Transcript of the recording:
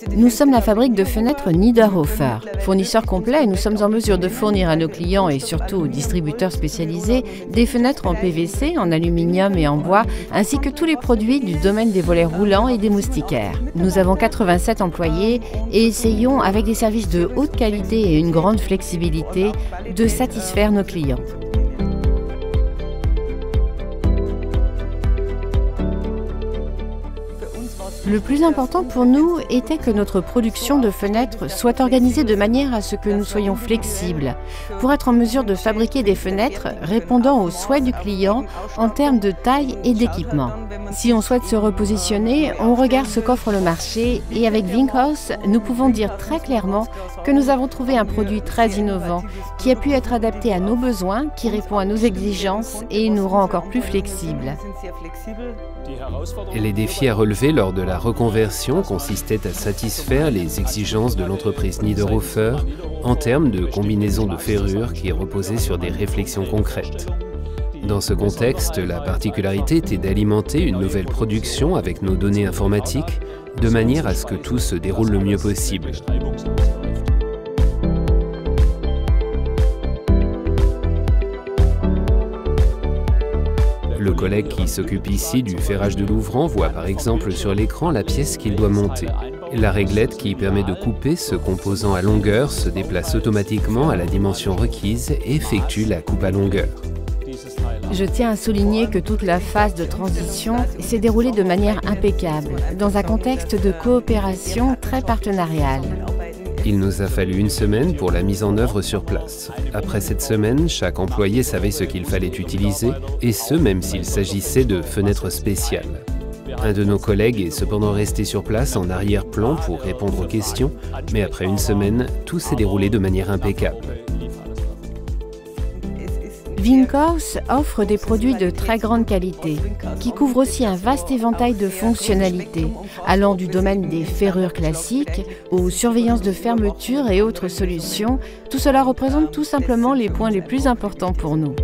Nous sommes la fabrique de fenêtres Niederhofer. Fournisseur complet, nous sommes en mesure de fournir à nos clients et surtout aux distributeurs spécialisés des fenêtres en PVC, en aluminium et en bois, ainsi que tous les produits du domaine des volets roulants et des moustiquaires. Nous avons 87 employés et essayons, avec des services de haute qualité et une grande flexibilité, de satisfaire nos clients. Le plus important pour nous était que notre production de fenêtres soit organisée de manière à ce que nous soyons flexibles, pour être en mesure de fabriquer des fenêtres répondant aux souhaits du client en termes de taille et d'équipement. Si on souhaite se repositionner, on regarde ce qu'offre le marché et avec Winkhaus, nous pouvons dire très clairement que nous avons trouvé un produit très innovant qui a pu être adapté à nos besoins, qui répond à nos exigences et nous rend encore plus flexibles. Et les défis à relever lors de la reconversion consistaient à satisfaire les exigences de l'entreprise Niederhofer en termes de combinaison de ferrures qui reposaient sur des réflexions concrètes. Dans ce contexte, la particularité était d'alimenter une nouvelle production avec nos données informatiques de manière à ce que tout se déroule le mieux possible. Le collègue qui s'occupe ici du ferrage de l'ouvrant voit par exemple sur l'écran la pièce qu'il doit monter. La réglette qui permet de couper ce composant à longueur se déplace automatiquement à la dimension requise et effectue la coupe à longueur. Je tiens à souligner que toute la phase de transition s'est déroulée de manière impeccable, dans un contexte de coopération très partenariale. Il nous a fallu une semaine pour la mise en œuvre sur place. Après cette semaine, chaque employé savait ce qu'il fallait utiliser, et ce même s'il s'agissait de fenêtres spéciales. Un de nos collègues est cependant resté sur place en arrière-plan pour répondre aux questions, mais après une semaine, tout s'est déroulé de manière impeccable. Winkhaus offre des produits de très grande qualité, qui couvrent aussi un vaste éventail de fonctionnalités, allant du domaine des ferrures classiques aux surveillances de fermeture et autres solutions. Tout cela représente tout simplement les points les plus importants pour nous.